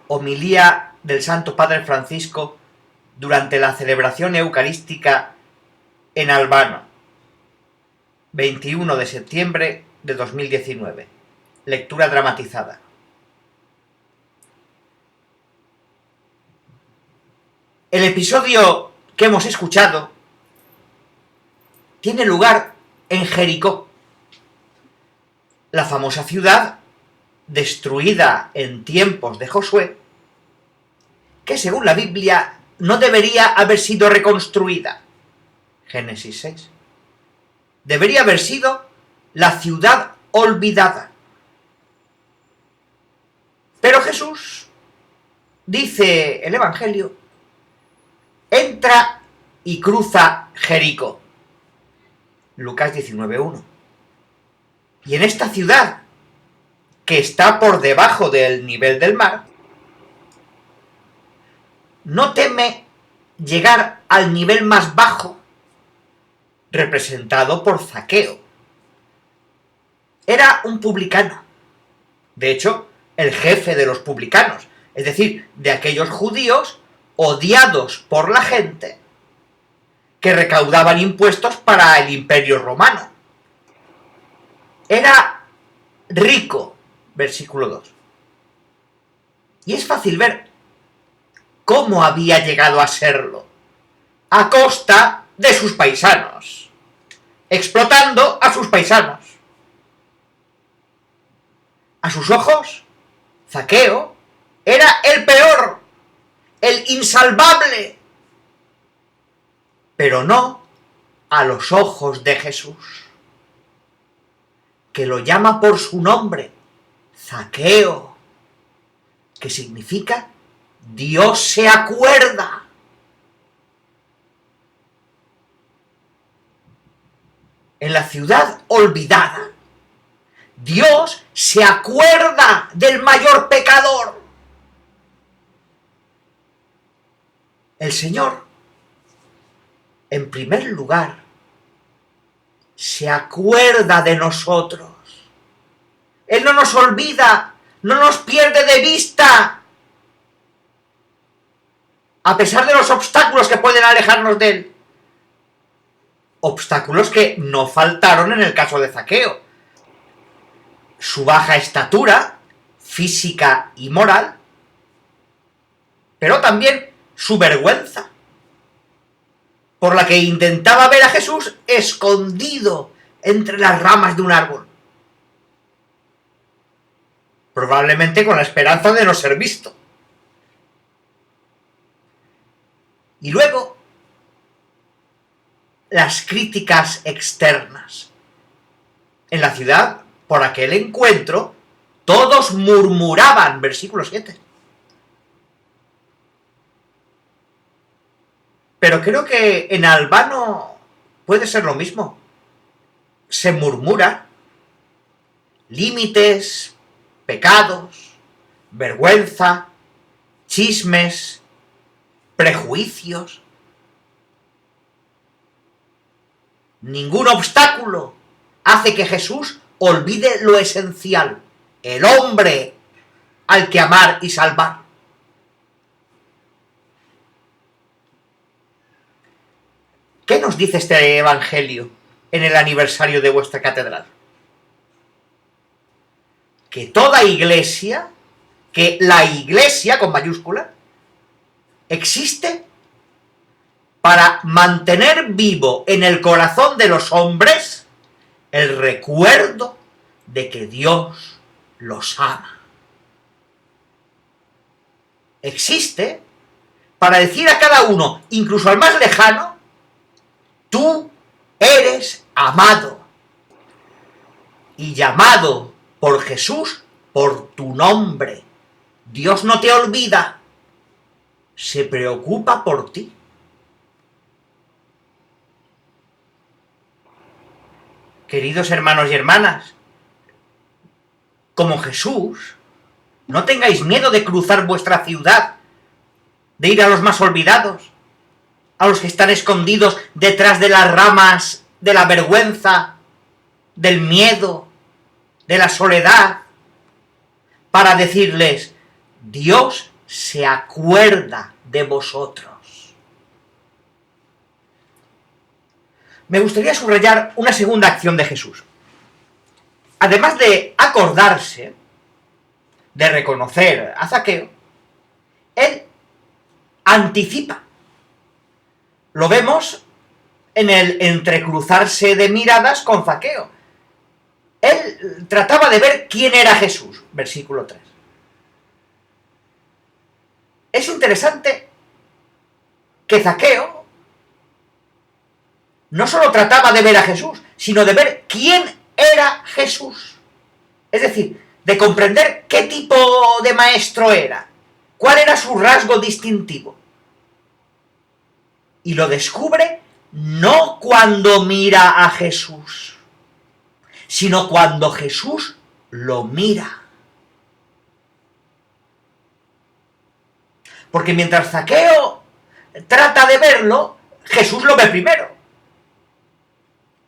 Homilía del Santo Padre Francisco durante la celebración eucarística en Albano, 21 de septiembre de 2019. Lectura dramatizada. El episodio que hemos escuchado tiene lugar en Jericó, la famosa ciudad destruida en tiempos de Josué, que según la Biblia no debería haber sido reconstruida. Génesis 6. Debería haber sido la ciudad olvidada. Pero Jesús, dice el Evangelio, entra y cruza Jericó. Lucas 19:1. Y en esta ciudad, que está por debajo del nivel del mar, no teme llegar al nivel más bajo, representado por Zaqueo. Era un publicano, de hecho, el jefe de los publicanos, es decir, de aquellos judíos odiados por la gente que recaudaban impuestos para el Imperio Romano. Era rico, versículo 2. Y es fácil ver cómo había llegado a serlo, a costa de sus paisanos, explotando a sus paisanos. A sus ojos, Zaqueo era el peor, el insalvable, pero no a los ojos de Jesús, que lo llama por su nombre, Zaqueo, que significa Dios se acuerda. En la ciudad olvidada, Dios se acuerda del mayor pecador. El Señor, en primer lugar, se acuerda de nosotros. Él no nos olvida, no nos pierde de vista, a pesar de los obstáculos que pueden alejarnos de Él. Obstáculos que no faltaron en el caso de Zaqueo. Su baja estatura, física y moral, pero también su vergüenza, por la que intentaba ver a Jesús escondido entre las ramas de un árbol, probablemente con la esperanza de no ser visto. Y luego, las críticas externas. En la ciudad, por aquel encuentro, todos murmuraban, versículo 7. Pero creo que en Albano puede ser lo mismo. Se murmura límites, pecados, vergüenza, chismes, prejuicios. Ningún obstáculo hace que Jesús olvide lo esencial, el hombre al que amar y salvar. ¿Qué nos dice este Evangelio en el aniversario de vuestra catedral? Que toda iglesia, que la iglesia con mayúscula, existe para mantener vivo en el corazón de los hombres el recuerdo de que Dios los ama. Existe para decir a cada uno, incluso al más lejano, tú eres amado y llamado por Jesús por tu nombre. Dios no te olvida, se preocupa por ti. Queridos hermanos y hermanas, como Jesús, no tengáis miedo de cruzar vuestra ciudad, de ir a los más olvidados, a los que están escondidos detrás de las ramas de la vergüenza, del miedo, de la soledad, para decirles, Dios se acuerda de vosotros. Me gustaría subrayar una segunda acción de Jesús. Además de acordarse, de reconocer a Zaqueo, él anticipa. Lo vemos en el entrecruzarse de miradas con Zaqueo. Él trataba de ver quién era Jesús, versículo 3. Es interesante que Zaqueo no solo trataba de ver a Jesús, sino de ver quién era Jesús. Es decir, de comprender qué tipo de maestro era, cuál era su rasgo distintivo. Y lo descubre no cuando mira a Jesús, sino cuando Jesús lo mira. Porque mientras Zaqueo trata de verlo, Jesús lo ve primero.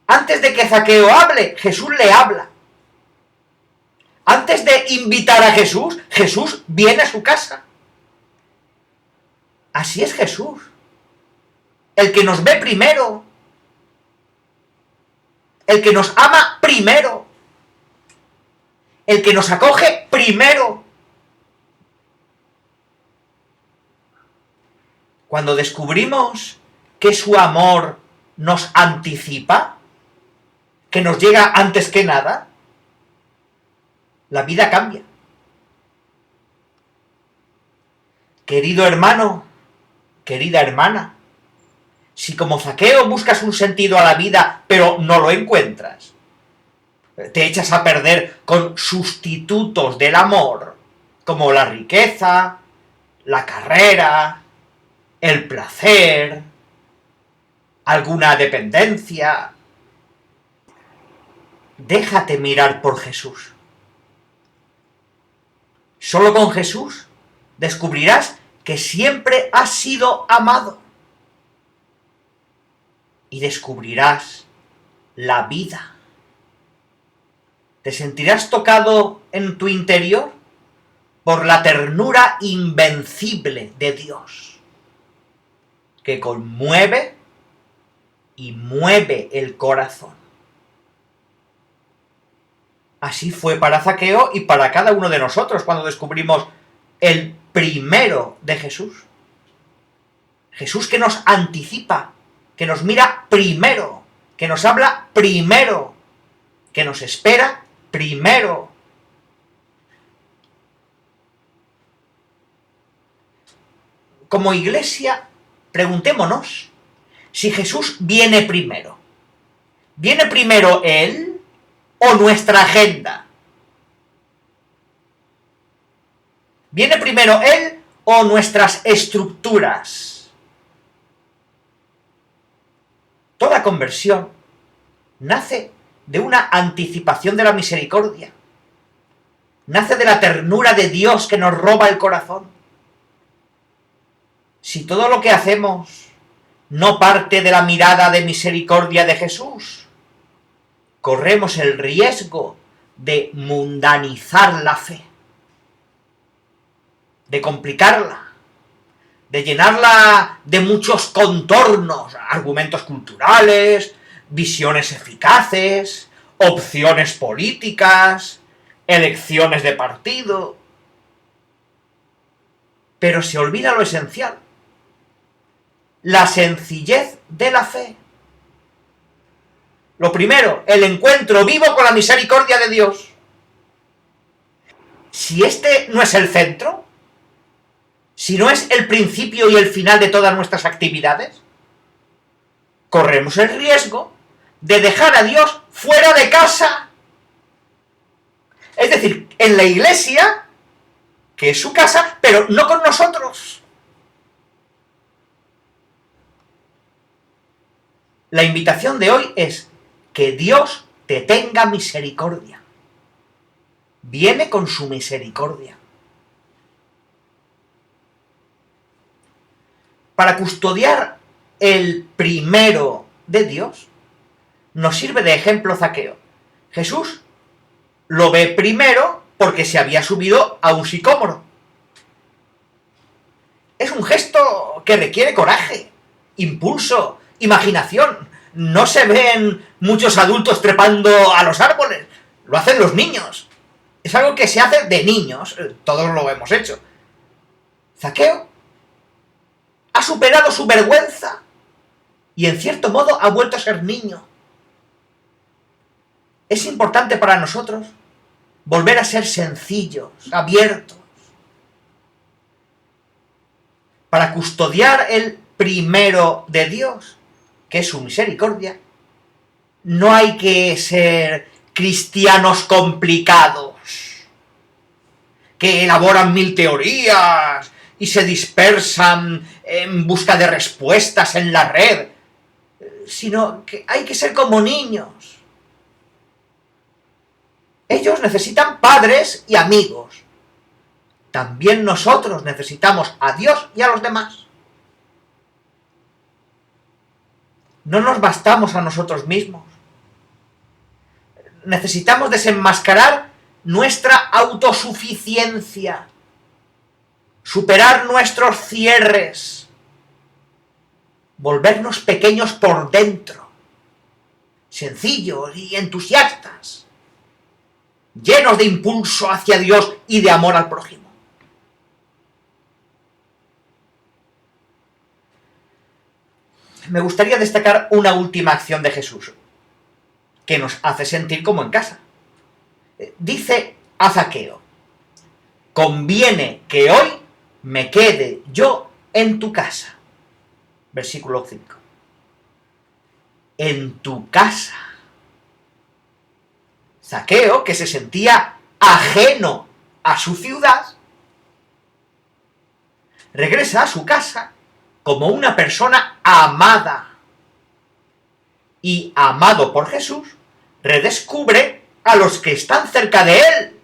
Antes de que Zaqueo hable, Jesús le habla. Antes de invitar a Jesús, Jesús viene a su casa. Así es Jesús, el que nos ve primero, el que nos ama primero, el que nos acoge primero. Cuando descubrimos que su amor nos anticipa, que nos llega antes que nada, la vida cambia. Querido hermano, querida hermana, si como Zaqueo buscas un sentido a la vida, pero no lo encuentras, te echas a perder con sustitutos del amor, como la riqueza, la carrera, el placer, alguna dependencia. Déjate mirar por Jesús. Solo con Jesús descubrirás que siempre has sido amado. Y descubrirás la vida. Te sentirás tocado en tu interior por la ternura invencible de Dios, que conmueve y mueve el corazón. Así fue para Zaqueo y para cada uno de nosotros cuando descubrimos el primero de Jesús. Jesús que nos anticipa, que nos mira primero, que nos habla primero, que nos espera primero. Como iglesia, preguntémonos si Jesús viene primero. ¿Viene primero Él o nuestra agenda? ¿Viene primero Él o nuestras estructuras? Toda conversión nace de una anticipación de la misericordia. Nace de la ternura de Dios que nos roba el corazón. Si todo lo que hacemos no parte de la mirada de misericordia de Jesús, corremos el riesgo de mundanizar la fe, de complicarla, de llenarla de muchos contornos, argumentos culturales, visiones eficaces, opciones políticas, elecciones de partido. Pero se olvida lo esencial: la sencillez de la fe. Lo primero, el encuentro vivo con la misericordia de Dios. Si este no es el centro, si no es el principio y el final de todas nuestras actividades, corremos el riesgo de dejar a Dios fuera de casa. Es decir, en la iglesia, que es su casa, pero no con nosotros. La invitación de hoy es que Dios te tenga misericordia. Viene con su misericordia. Para custodiar el primero de Dios, nos sirve de ejemplo Zaqueo. Jesús lo ve primero porque se había subido a un sicómoro. Es un gesto que requiere coraje, impulso, imaginación. No se ven muchos adultos trepando a los árboles, lo hacen los niños. Es algo que se hace de niños, todos lo hemos hecho. Zaqueo ha superado su vergüenza y en cierto modo ha vuelto a ser niño. Es importante para nosotros volver a ser sencillos, abiertos, para custodiar el primero de Dios, que es su misericordia. No hay que ser cristianos complicados, que elaboran 1000 teorías y se dispersan en busca de respuestas en la red, sino que hay que ser como niños. Ellos necesitan padres y amigos. También nosotros necesitamos a Dios y a los demás. No nos bastamos a nosotros mismos. Necesitamos desenmascarar nuestra autosuficiencia, superar nuestros cierres, volvernos pequeños por dentro, sencillos y entusiastas, llenos de impulso hacia Dios y de amor al prójimo. Me gustaría destacar una última acción de Jesús, que nos hace sentir como en casa. Dice a Zaqueo: conviene que hoy me quede yo en tu casa. Versículo 5. En tu casa. Zaqueo, que se sentía ajeno a su ciudad, regresa a su casa como una persona amada. Y amado por Jesús, redescubre a los que están cerca de él.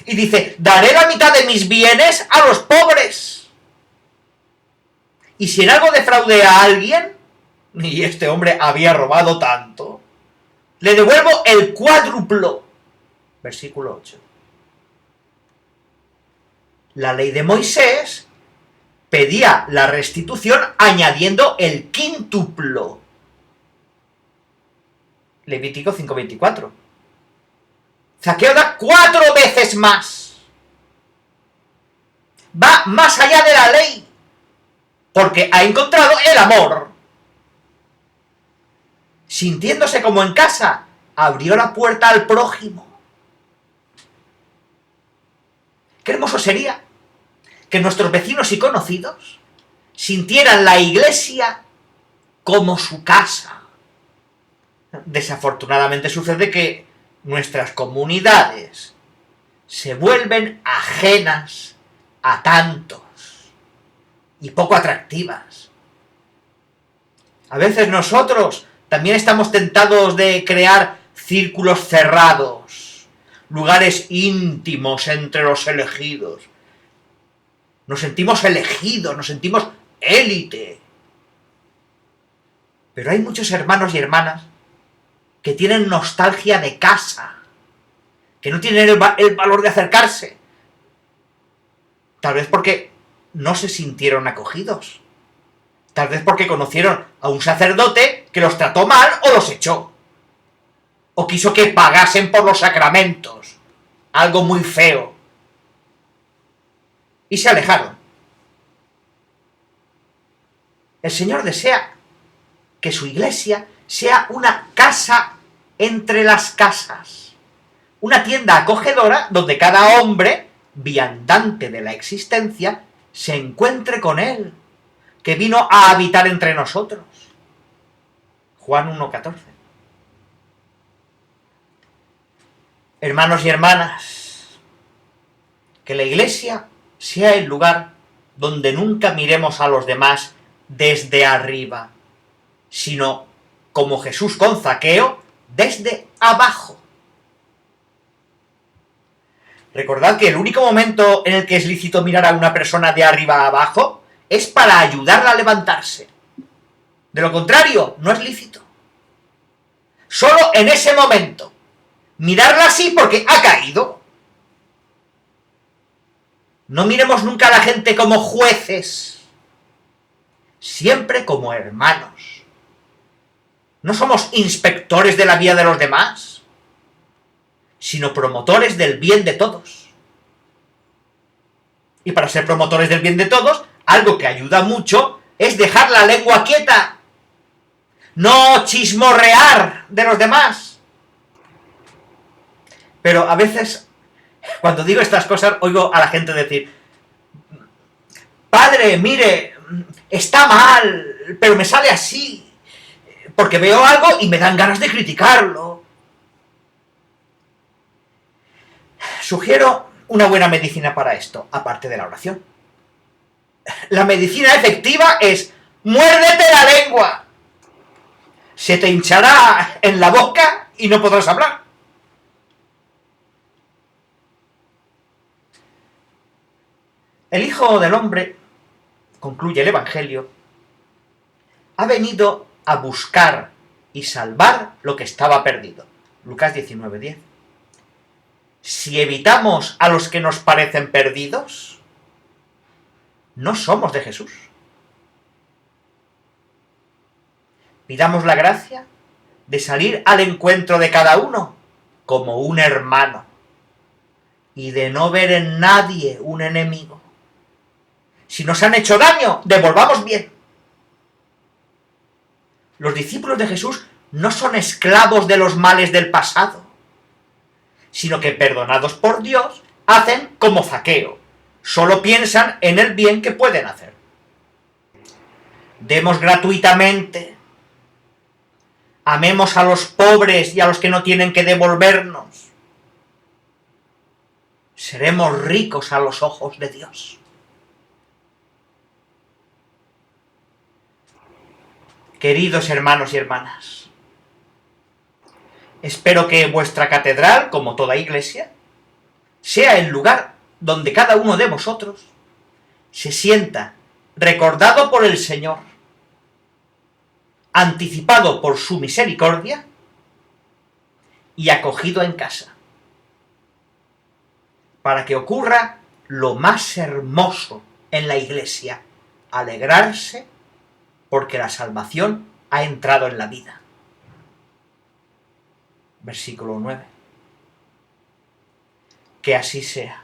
Y dice: daré la mitad de mis bienes a los pobres. Y si en algo defraudé a alguien, y este hombre había robado tanto, le devuelvo el cuádruplo. Versículo 8. La ley de Moisés pedía la restitución añadiendo el quíntuplo. Levítico 5:24. Zaqueo da 4 veces más. Va más allá de la ley, porque ha encontrado el amor. Sintiéndose como en casa, abrió la puerta al prójimo. Qué hermoso sería que nuestros vecinos y conocidos sintieran la iglesia como su casa. Desafortunadamente sucede que nuestras comunidades se vuelven ajenas a tantos y poco atractivas. A veces nosotros también estamos tentados de crear círculos cerrados, lugares íntimos entre los elegidos. Nos sentimos elegidos, nos sentimos élite. Pero hay muchos hermanos y hermanas que tienen nostalgia de casa, que no tienen el valor de acercarse. Tal vez porque no se sintieron acogidos. Tal vez porque conocieron a un sacerdote que los trató mal o los echó. O quiso que pagasen por los sacramentos. Algo muy feo. Y se alejaron. El Señor desea que su iglesia sea una casa entre las casas. Una tienda acogedora donde cada hombre, viandante de la existencia, se encuentre con Él, que vino a habitar entre nosotros. Juan 1:14. Hermanos y hermanas, que la iglesia sea el lugar donde nunca miremos a los demás desde arriba, sino, como Jesús con Zaqueo, desde abajo. Recordad que el único momento en el que es lícito mirar a una persona de arriba a abajo es para ayudarla a levantarse. De lo contrario, no es lícito. Solo en ese momento. Mirarla así porque ha caído. No miremos nunca a la gente como jueces, siempre como hermanos. No somos inspectores de la vida de los demás, sino promotores del bien de todos. Y para ser promotores del bien de todos, algo que ayuda mucho es dejar la lengua quieta, no chismorrear de los demás. Pero a veces, cuando digo estas cosas, oigo a la gente decir: padre, mire, está mal, pero me sale así, porque veo algo y me dan ganas de criticarlo. Sugiero una buena medicina para esto, aparte de la oración. La medicina efectiva es: muérdete la lengua. Se te hinchará en la boca y no podrás hablar. El Hijo del Hombre, concluye el Evangelio, ha venido a buscar y salvar lo que estaba perdido. Lucas 19:10. Si evitamos a los que nos parecen perdidos, no somos de Jesús. Pidamos la gracia de salir al encuentro de cada uno como un hermano y de no ver en nadie un enemigo. Si nos han hecho daño, devolvamos bien. Los discípulos de Jesús no son esclavos de los males del pasado, sino que, perdonados por Dios, hacen como Zaqueo. Solo piensan en el bien que pueden hacer. Demos gratuitamente. Amemos a los pobres y a los que no tienen que devolvernos. Seremos ricos a los ojos de Dios. Queridos hermanos y hermanas, espero que vuestra catedral, como toda iglesia, sea el lugar donde cada uno de vosotros se sienta recordado por el Señor, anticipado por su misericordia y acogido en casa, para que ocurra lo más hermoso en la iglesia: alegrarse porque la salvación ha entrado en la vida. Versículo 9. Que así sea.